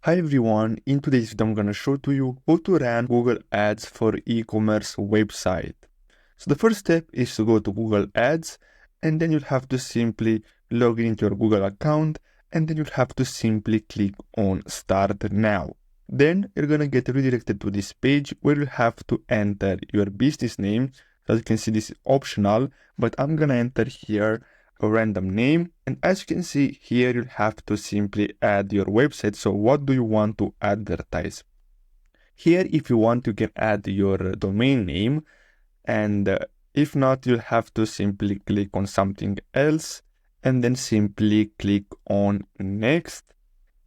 Hi everyone, in today's video I'm going to show to you how to run Google Ads for e-commerce website. So the first step is to go to Google Ads, and then you'll have to simply log into your Google account, and then you'll have to simply click on Start Now. Then you're going to get redirected to this page where you'll have to enter your business name. As you can see, this is optional, but I'm going to enter here a random name, and as you can see here you'll have to simply add your website. So what do you want to advertise? Here, if you want, you can add your domain name, and if not, you'll have to simply click on something else and then simply click on next.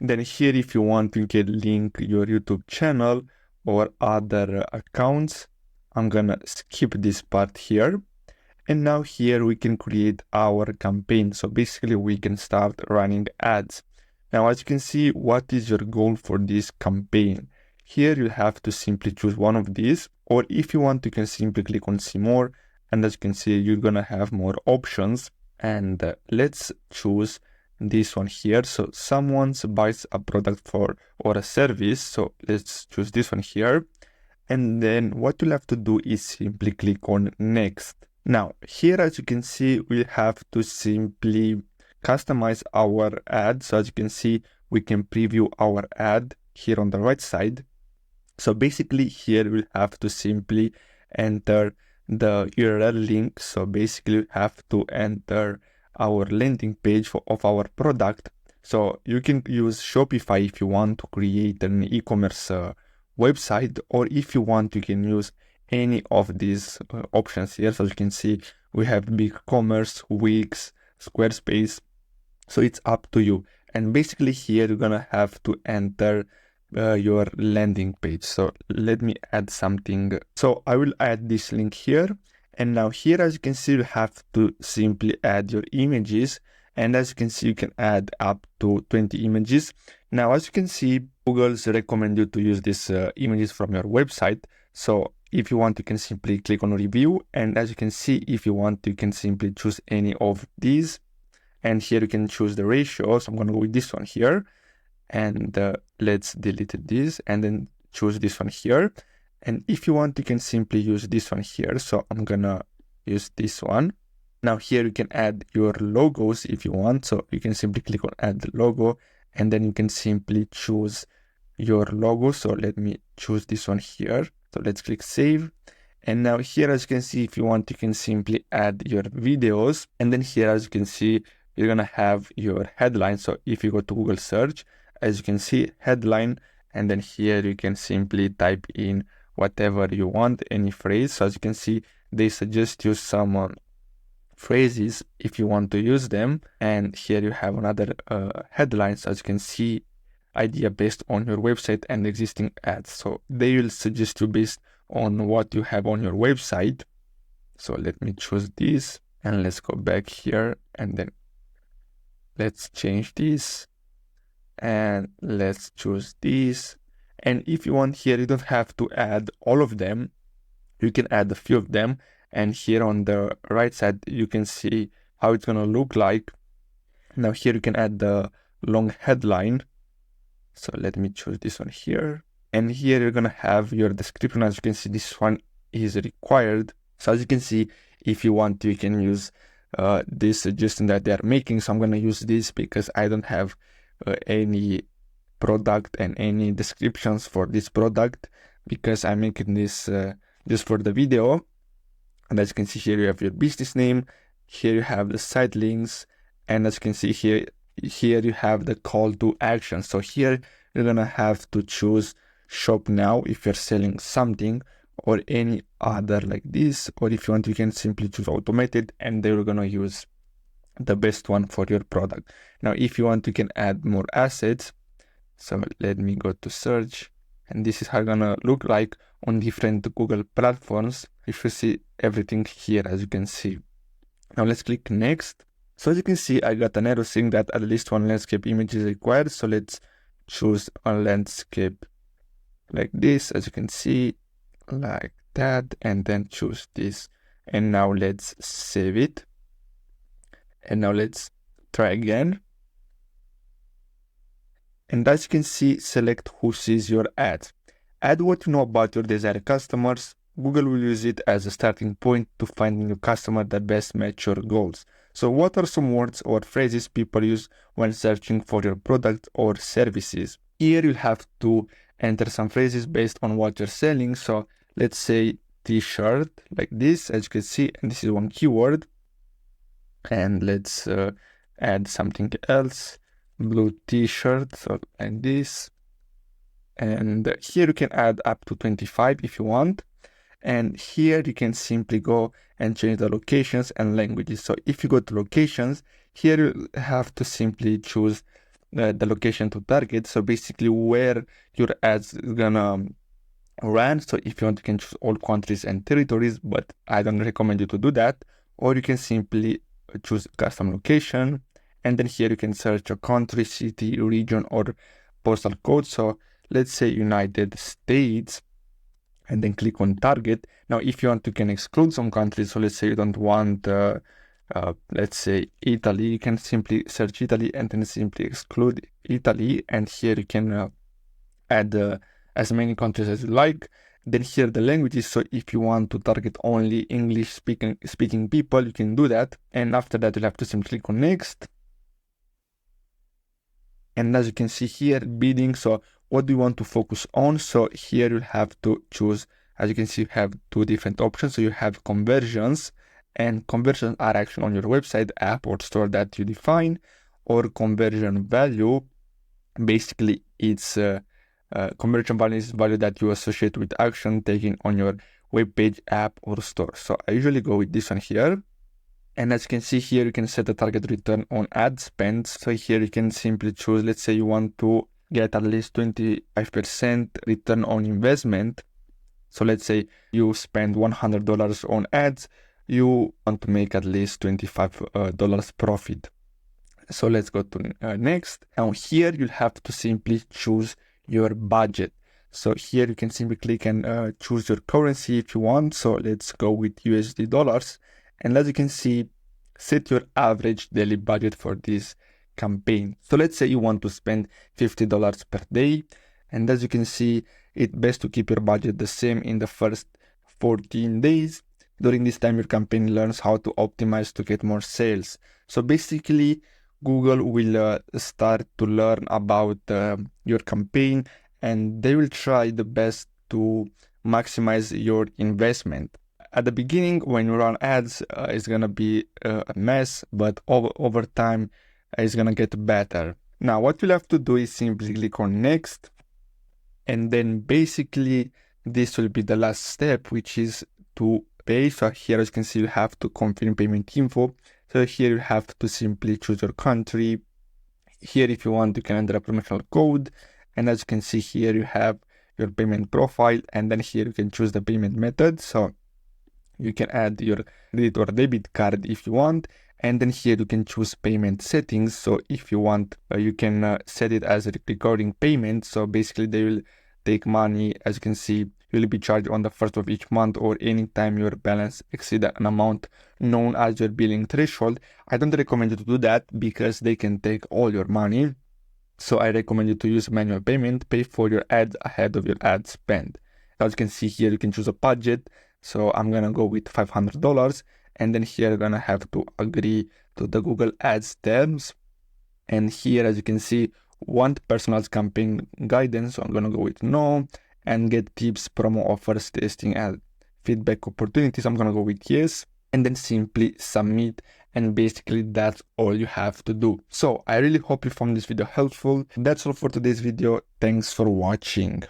Then here, if you want, you can link your YouTube channel or other accounts. I'm gonna skip this part here. And now here we can create our campaign. So basically we can start running ads. Now, as you can see, what is your goal for this campaign? Here you have to simply choose one of these, or if you want, you can simply click on see more. And as you can see, you're gonna have more options. And let's choose this one here. So someone buys a product or a service. So let's choose this one here. And then what you'll have to do is simply click on next. Now, here, as you can see, we have to simply customize our ad. So as you can see, we can preview our ad here on the right side. So basically here we'll have to simply enter the URL link. So basically we have to enter our landing page of our product. So you can use Shopify if you want to create an e-commerce website, or if you want, you can use any of these options here. So as you can see, we have BigCommerce, Wix, Squarespace. So it's up to you. And basically here you're gonna have to enter your landing page. So let me add something. So I will add this link here. And now here, as you can see, you have to simply add your images. And as you can see, you can add up to 20 images. Now, as you can see, Google's recommend you to use these images from your website. So if you want, you can simply click on review. And as you can see, if you want, you can simply choose any of these. And here you can choose the ratio. So I'm going to go with this one here. And let's delete this and then choose this one here. And if you want, you can simply use this one here. So I'm going to use this one. Now here you can add your logos if you want. So you can simply click on add logo, and then you can simply choose your logo. So let me choose this one here. So let's click save. And now here, as you can see, if you want, you can simply add your videos. And then here, as you can see, you're going to have your headline. So if you go to Google search, as you can see, headline, and then here you can simply type in whatever you want, any phrase. So as you can see, they suggest you some phrases if you want to use them. And here you have another headline. So as you can see, idea based on your website and existing ads. So they will suggest you based on what you have on your website. So let me choose this, and let's go back here, and then let's change this, and let's choose this. And if you want here, you don't have to add all of them. You can add a few of them. And here on the right side, you can see how it's going to look like. Now here you can add the long headline. So let me choose this one here. And here you're going to have your description. As you can see, this one is required. So as you can see, if you want to, you can use this suggestion that they are making. So I'm going to use this because I don't have any product and any descriptions for this product, because I'm making this just for the video. And as you can see here, you have your business name. Here you have the site links. And as you can see here you have the call to action. So here you're going to have to choose shop now if you're selling something, or any other like this. Or if you want, you can simply choose automated, and they're going to use the best one for your product. Now, if you want, you can add more assets. So let me go to search, and this is how it's gonna look like on different Google platforms. You should see everything here, as you can see. Now let's click next. So as you can see, I got an error saying that at least one landscape image is required. So let's choose a landscape like this, as you can see, like that, and then choose this. And now let's save it. And now let's try again. And as you can see, select who sees your ads. Add what you know about your desired customers. Google will use it as a starting point to find new customer that best match your goals. So what are some words or phrases people use when searching for your product or services? Here you'll have to enter some phrases based on what you're selling. So let's say t-shirt like this, as you can see, and this is one keyword. And let's add something else, blue t-shirt, so like this. And here you can add up to 25 if you want. And here you can simply go and change the locations and languages. So if you go to locations, here you have to simply choose the location to target. So basically where your ads is gonna run. So if you want, you can choose all countries and territories, but I don't recommend you to do that. Or you can simply choose custom location. And then here you can search a country, city, region, or postal code. So let's say United States, and then click on target. Now, if you want, you can exclude some countries. So let's say you don't want, let's say Italy, you can simply search Italy and then simply exclude Italy. And here you can add as many countries as you like. Then here the languages. So if you want to target only English speaking people, you can do that. And after that, you'll have to simply click on next. And as you can see here, bidding. So what do you want to focus on? So here you'll have to choose, as you can see, you have two different options. So you have conversions, and conversions are actually on your website, app, or store that you define, or conversion value. Basically, it's conversion value is value that you associate with action taken on your web page, app, or store. So I usually go with this one here. And as you can see here, you can set the target return on ad spend. So here you can simply choose, let's say you want to get at least 25% return on investment. So let's say you spend $100 on ads, you want to make at least $25 profit. So let's go to next. Now here you'll have to simply choose your budget. So here you can simply click and choose your currency if you want. So let's go with USD dollars. And as you can see, set your average daily budget for this campaign. So let's say you want to spend $50 per day. And as you can see, it's best to keep your budget the same in the first 14 days. During this time, your campaign learns how to optimize to get more sales. So basically, Google will start to learn about your campaign, and they will try the best to maximize your investment. At the beginning, when you run ads, it's gonna be a mess, but over time, it's gonna get better. Now, what you'll have to do is simply click on next, and then basically this will be the last step, which is to pay. So here, as you can see, you have to confirm payment info. So here you have to simply choose your country. Here, if you want, you can enter a promotional code. And as you can see here, you have your payment profile, and then here you can choose the payment method. So you can add your credit or debit card if you want. And then here you can choose payment settings. So if you want, you can set it as a recurring payment. So basically they will take money. As you can see, you'll be charged on the first of each month or anytime your balance exceeds an amount known as your billing threshold. I don't recommend you to do that because they can take all your money. So I recommend you to use manual payment, pay for your ads ahead of your ad spend. As you can see here, you can choose a budget. So I'm gonna go with $500, and then here you're gonna have to agree to the Google Ads terms. And here, as you can see, want personalized campaign guidance. So I'm gonna go with no, and get tips, promo offers, testing, and feedback opportunities. I'm gonna go with yes, and then simply submit. And basically that's all you have to do. So I really hope you found this video helpful. That's all for today's video. Thanks for watching.